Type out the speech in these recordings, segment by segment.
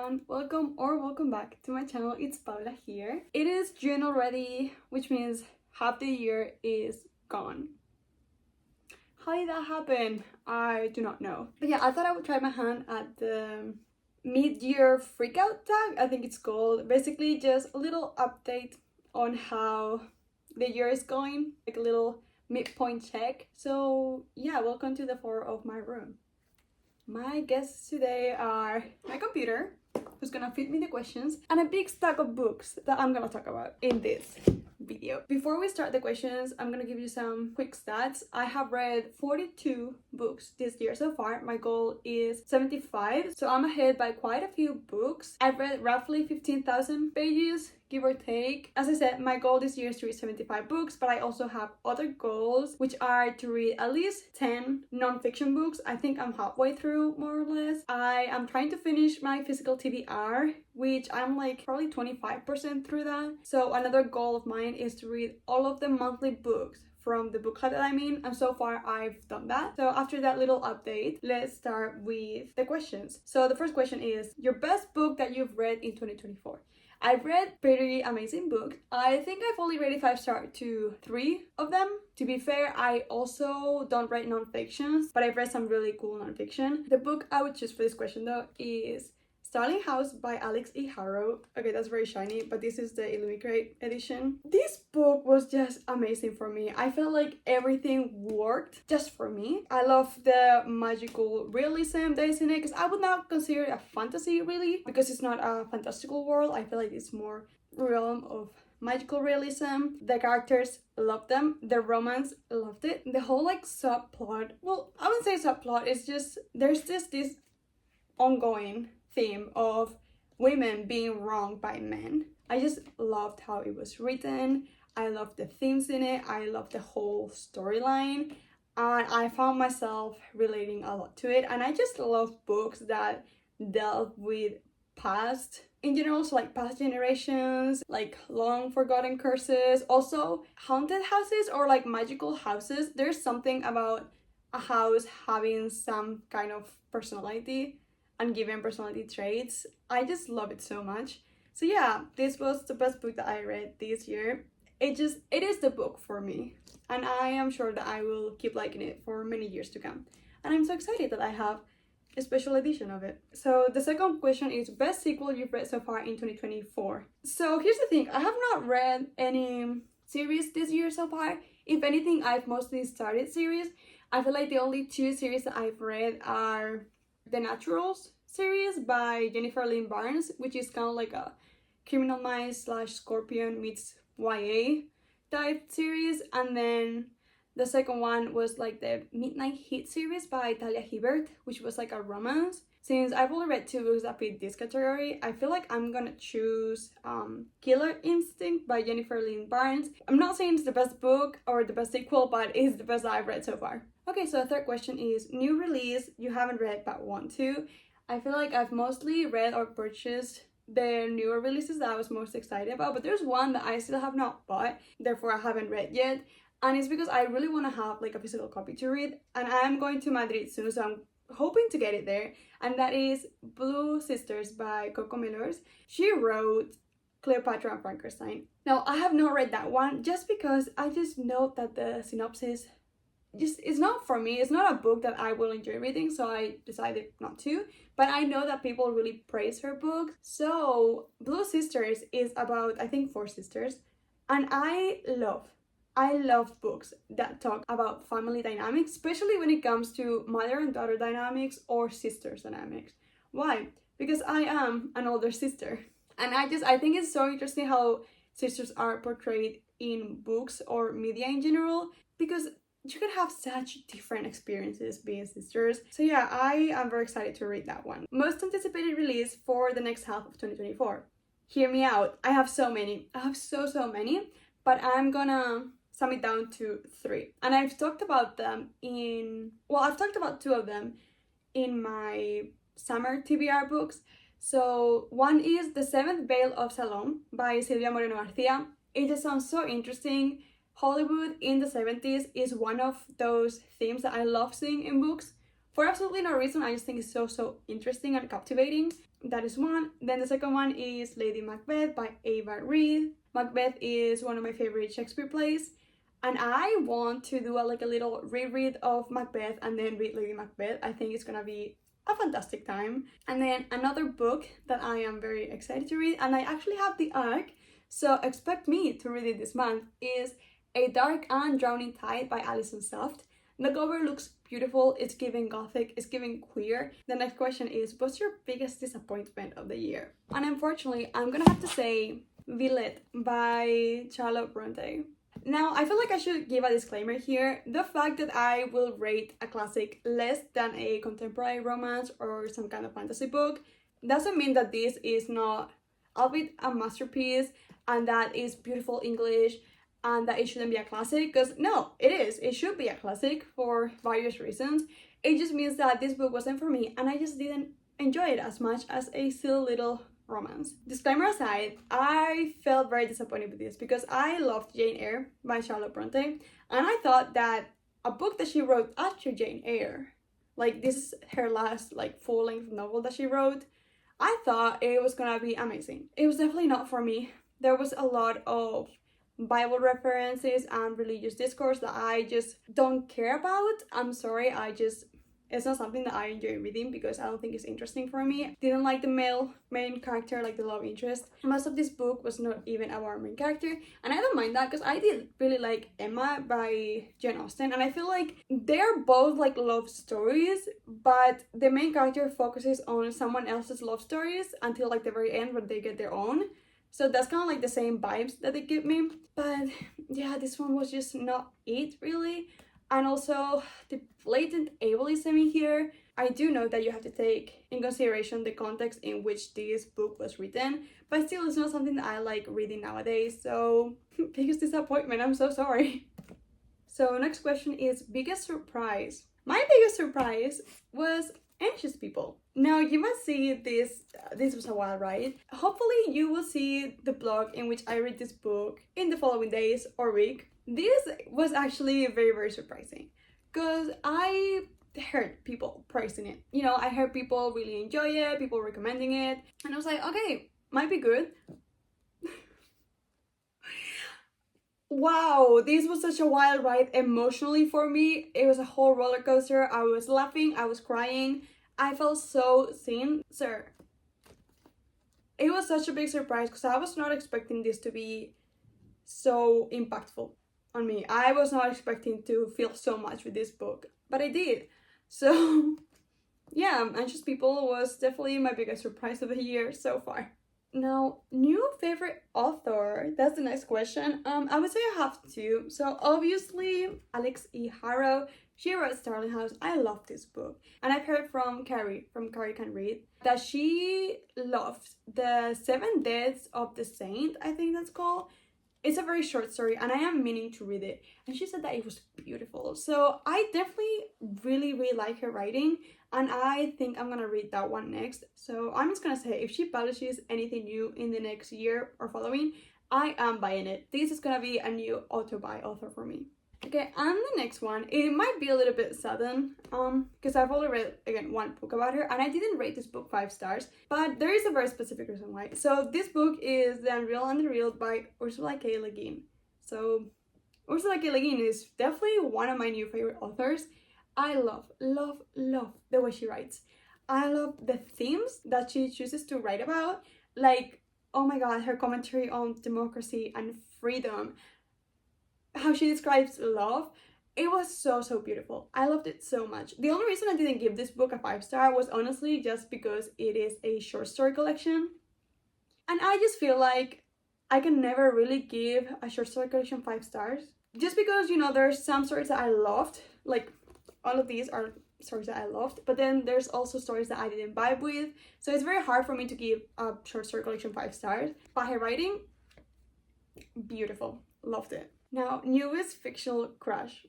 everyone, welcome back to my channel. It's Paula here. It is June already, which means half the year is gone. How did that happen? I do not know. But yeah, I thought I would try my hand at the mid-year freakout tag, I think it's called. Basically just a little update on how the year is going, like a little midpoint check. So yeah, welcome to the floor of my room. My guests today are my computer, who's gonna feed me the questions, and a big stack of books that I'm gonna talk about in this video. Before we start the questions, I'm gonna give you some quick stats. I have read 42 books this year so far. My goal is 75, so I'm ahead by quite a few books. I've read roughly 15,000 pages, give or take. As I said, my goal this year is to read 75 books, but I also have other goals, which are to read at least 10 non-fiction books. I think I'm halfway through, more or less. I am trying to finish my physical TBR, which I'm like probably 25% through that. So another goal of mine is to read all of the monthly books from the book club that I'm in, and so far I've done that. So after that little update, let's start with the questions. So the first question is, your best book that you've read in 2024? I've read pretty amazing books. I think I've only rated 5-star to 3 of them. To be fair, I also don't read non-fictions, but I've read some really cool non-fiction. The book I would choose for this question though is Starling House by Alex E. Harrow. Okay, that's very shiny, but this is the Illuminate edition. This book was just amazing for me. I felt like everything worked just for me. I love the magical realism that is in it, because I would not consider it a fantasy really, because it's not a fantastical world. I feel like it's more realm of magical realism. The characters, loved them. The romance, loved it. The whole like subplot, well, I wouldn't say subplot, it's just there's just this ongoing theme of women being wronged by men. I just loved how it was written. I loved the themes in it. I loved the whole storyline, and I found myself relating a lot to it. And I just love books that dealt with past in general, so like past generations, like long forgotten curses, also haunted houses or like magical houses. There's something about a house having some kind of personality and given personality traits. I just love it so much. So yeah, this was the best book that I read this year. It is the book for me, and I am sure that I will keep liking it for many years to come. And I'm so excited that I have a special edition of it. So the second question is, best sequel you've read so far in 2024. So here's the thing, I have not read any series this year so far. If anything, I've mostly started series. I feel like the only 2 series that I've read are The Naturals series by Jennifer Lynn Barnes, which is kind of like a Criminal Minds / Scorpion meets YA type series, and then the second one was like the Midnight Heat series by Talia Hibbert, which was like a romance. Since I've only read 2 books that fit this category, I feel like I'm gonna choose Killer Instinct by Jennifer Lynn Barnes. I'm not saying it's the best book or the best sequel, but it's the best I've read so far. Okay, so the third question is, new release you haven't read but want to. I feel like I've mostly read or purchased the newer releases that I was most excited about, but there's one that I still have not bought, therefore I haven't read yet, and it's because I really want to have like a physical copy to read, and I'm going to Madrid soon, so I'm hoping to get it there, and that is Blue Sisters by Coco Mellors. She wrote Cleopatra and Frankenstein. Now, I have not read that one just because I just know that the synopsis it's not for me. It's not a book that I will enjoy reading, so I decided not to. But I know that people really praise her book. So Blue Sisters is about, I think, 4 sisters, and I love books that talk about family dynamics, especially when it comes to mother and daughter dynamics or sisters dynamics. Why? Because I am an older sister, and I think it's so interesting how sisters are portrayed in books or media in general, because you can have such different experiences being sisters. So yeah, I am very excited to read that one. Most anticipated release for the next half of 2024. Hear me out. I have so many. I have so many, but I'm gonna sum it down to 3. And I've talked about them I've talked about 2 of them in my summer TBR books. So one is The Seventh Veil of Salome by Silvia Moreno Garcia. It just sounds so interesting. Hollywood in the 70s is one of those themes that I love seeing in books. For absolutely no reason, I just think it's so interesting and captivating. That is one. Then the second one is Lady Macbeth by Ava Reid. Macbeth is one of my favorite Shakespeare plays, and I want to do like a little reread of Macbeth and then read Lady Macbeth. I think it's gonna be a fantastic time. And then another book that I am very excited to read, and I actually have the ARC, so expect me to read it this month, is A Dark and Drowning Tide by Alison Soft. The cover looks beautiful, it's giving gothic, it's giving queer. The next question is, what's your biggest disappointment of the year? And unfortunately, I'm gonna have to say Villette by Charlotte Bronte. Now, I feel like I should give a disclaimer here. The fact that I will rate a classic less than a contemporary romance or some kind of fantasy book doesn't mean that this is not, albeit a masterpiece, and that is beautiful English, and that it shouldn't be a classic, because no, it is. It should be a classic for various reasons. It just means that this book wasn't for me, and I just didn't enjoy it as much as a silly little romance. Disclaimer aside, I felt very disappointed with this because I loved Jane Eyre by Charlotte Bronte, and I thought that a book that she wrote after Jane Eyre, like this is her last like full-length novel that she wrote, I thought it was gonna be amazing. It was definitely not for me. There was a lot of Bible references and religious discourse that I just don't care about. I'm sorry, it's not something that I enjoy reading because I don't think it's interesting for me. Didn't like the main character, like the love interest. Most of this book was not even about our main character, and I don't mind that because I did really like Emma by Jane Austen, and I feel like they're both like love stories, but the main character focuses on someone else's love stories until like the very end when they get their own. So that's kind of like the same vibes that they give me. But yeah, this one was just not it really. And also the blatant ableism in here. I do know that you have to take in consideration the context in which this book was written, but still it's not something that I like reading nowadays. So biggest disappointment, I'm so sorry. So next question is biggest surprise. My biggest surprise was Anxious People. Now you must see this was a while, right? Hopefully you will see the blog in which I read this book in the following days or week. This was actually very, very surprising because I heard people praising it. You know, I heard people really enjoy it, people recommending it, and I was like, okay, might be good. Wow, this was such a wild ride emotionally for me. It was a whole roller coaster. I was laughing, I was crying. I felt so seen, sir. It was such a big surprise because I was not expecting this to be so impactful on me. I was not expecting to feel so much with this book, but I did. So yeah, Anxious People was definitely my biggest surprise of the year so far. Now, new favorite author, that's the next question. I would say I have two. So obviously Alex E. Harrow, she wrote Starling House. I love this book, and I've heard from Carrie Can Read that she loved The Seven Deaths of the Saint, I think that's called. It's a very short story, and I am meaning to read it, and she said that it was beautiful. So I definitely really like her writing, and I think I'm gonna read that one next. So I'm just gonna say, if she publishes anything new in the next year or following, I am buying it. This is gonna be a new auto-buy author for me. Okay, and the next one, it might be a little bit sudden, because I've only read, again, one book about her, and I didn't rate this book 5 stars, but there is a very specific reason why. So this book is The Unreal and the Real by Ursula K. Le Guin. So Ursula K. Le Guin is definitely one of my new favorite authors. I love the way she writes. I love the themes that she chooses to write about. Like, oh my god, her commentary on democracy and freedom, how she describes love, it was so beautiful. I loved it so much. The only reason I didn't give this book a 5-star was honestly just because it is a short story collection, and I just feel like I can never really give a short story collection 5 stars, just because, you know, there's some stories that I loved, like all of these are stories that I loved, but then there's also stories that I didn't vibe with, so it's very hard for me to give a short story collection 5 stars. But her writing, beautiful, loved it. Now, newest fictional crush.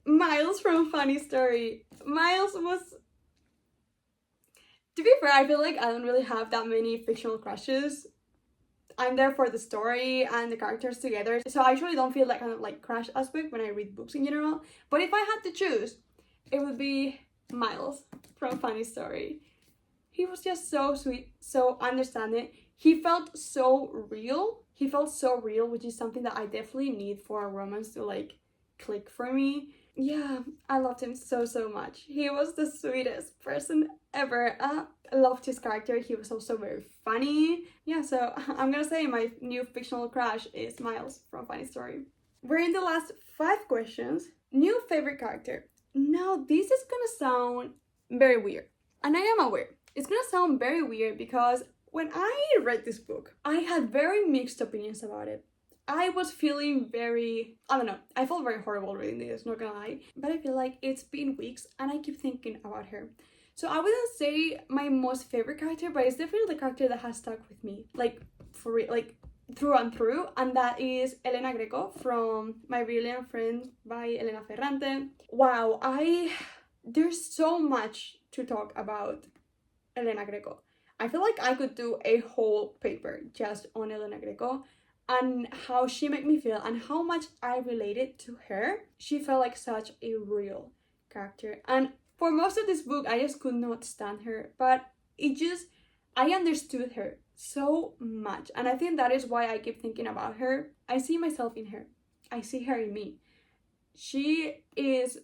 Miles from Funny Story. Miles was... To be fair, I feel like I don't really have that many fictional crushes. I'm there for the story and the characters together, so I actually don't feel that kind of like crush aspect when I read books in general. But if I had to choose, it would be Miles from Funny Story. He was just so sweet, so understanding. He felt so real. He felt so real, which is something that I definitely need for a romance to like click for me. Yeah, I loved him so, so much. He was the sweetest person ever. I loved his character. He was also very funny. Yeah, so I'm gonna say my new fictional crush is Miles from Funny Story. We're in the last 5 questions. New favorite character. Now, this is gonna sound very weird, and I am aware. It's gonna sound very weird because when I read this book, I had very mixed opinions about it. I was feeling very, I don't know, I felt very horrible reading this, not gonna lie. But I feel like it's been weeks and I keep thinking about her. So I wouldn't say my most favorite character, but it's definitely the character that has stuck with me. Like, for real, like, through and through. And that is Elena Greco from My Brilliant Friend by Elena Ferrante. Wow, there's so much to talk about Elena Greco. I feel like I could do a whole paper just on Elena Greco and how she made me feel and how much I related to her. She felt like such a real character. And for most of this book, I just could not stand her. But I understood her so much. And I think that is why I keep thinking about her. I see myself in her. I see her in me. She is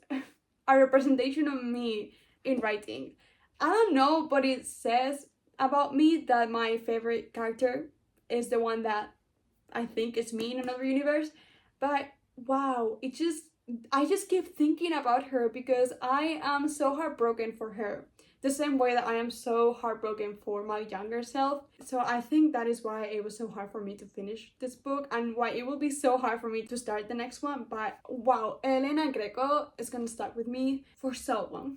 a representation of me in writing. I don't know, but it says about me that my favorite character is the one that I think is me in another universe. But wow, I just keep thinking about her because I am so heartbroken for her. The same way that I am so heartbroken for my younger self. So I think that is why it was so hard for me to finish this book and why it will be so hard for me to start the next one. But wow, Elena Greco is gonna stuck with me for so long.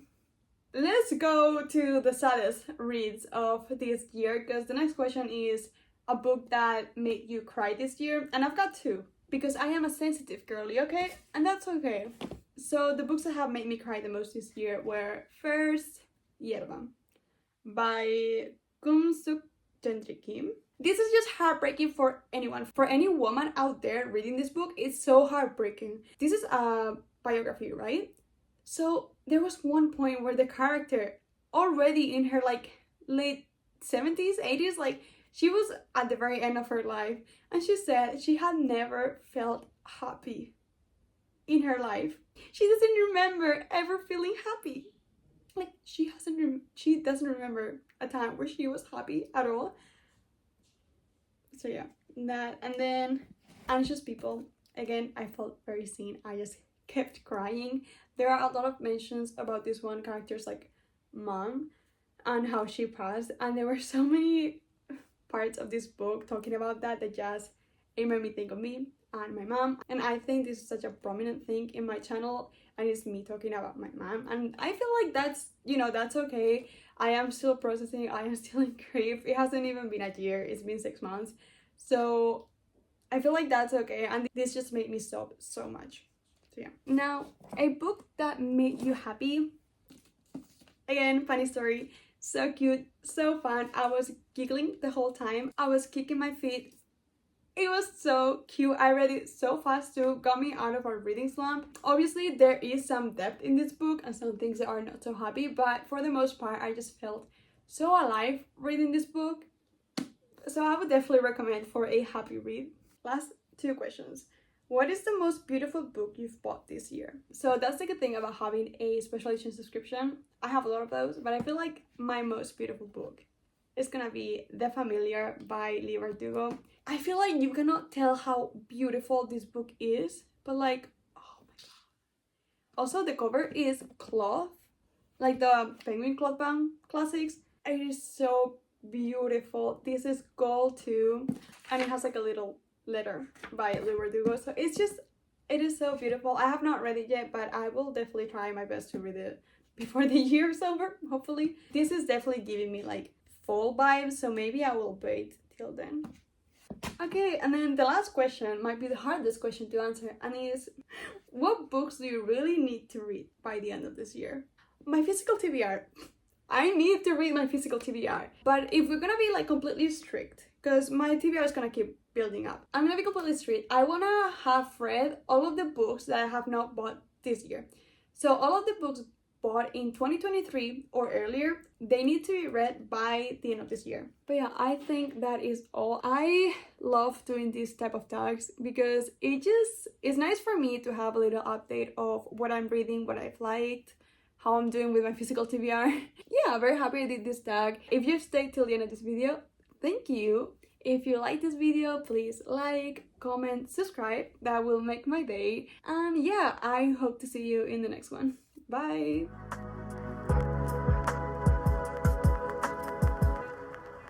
Let's go to the saddest reads of this year, because the next question is a book that made you cry this year, and I've got 2 because I am a sensitive girly, okay? And that's okay. So the books that have made me cry the most this year were first Yerba by Kumsuk Gentry Kim. This is just heartbreaking for anyone. For any woman out there reading this book, it's so heartbreaking. This is a biography, right? So there was one point where the character, already in her like late 70s, 80s, like she was at the very end of her life, and she said she had never felt happy in her life. She doesn't remember ever feeling happy. Like she doesn't remember a time where she was happy at all. So yeah, that. And then Anxious People. Again, I felt very seen. I just kept crying. There are a lot of mentions about this one character's like mom and how she passed, and there were so many parts of this book talking about that just it made me think of me and my mom. And I think this is such a prominent thing in my channel, and it's me talking about my mom, and I feel like that's, you know, that's okay. I am still processing. I am still in grief. It hasn't even been a year, it's been 6 months, so I feel like that's okay, and this just made me sob so much. So yeah. Now, a book that made you happy. Again, Funny Story. So cute, so fun. I was giggling the whole time. I was kicking my feet. It was so cute. I read it so fast too. Got me out of a reading slump. Obviously, there is some depth in this book and some things that are not so happy, but for the most part, I just felt so alive reading this book. So I would definitely recommend for a happy read. Last 2 questions. What is the most beautiful book you've bought this year? So that's the good thing about having a special edition subscription. I have a lot of those, but I feel like my most beautiful book is gonna be The Familiar by Lee Verdugo. I feel like you cannot tell how beautiful this book is, but like, oh my god. Also, the cover is cloth, like the Penguin Cloth Bound classics. It is so beautiful. This is gold too, and it has like a little letter by Lee Verdugo. So it is so beautiful. I have not read it yet, but I will definitely try my best to read it before the year is over, hopefully. This is definitely giving me like fall vibes, so maybe I will wait till then. Okay, and then the last question might be the hardest question to answer, and is, what books do you really need to read by the end of this year? My physical TBR. I need to read my physical TBR. But if we're gonna be like completely strict, because my TBR is gonna keep building up, I'm gonna be completely strict. I wanna have read all of the books that I have not bought this year. So all of the books bought in 2023 or earlier, they need to be read by the end of this year. But yeah, I think that is all. I love doing this type of tags because it's nice for me to have a little update of what I'm reading, what I've liked, how I'm doing with my physical TBR. Yeah, very happy I did this tag. If you've stayed till the end of this video, thank you. If you like this video, please like, comment, subscribe. That will make my day. And yeah, I hope to see you in the next one. Bye!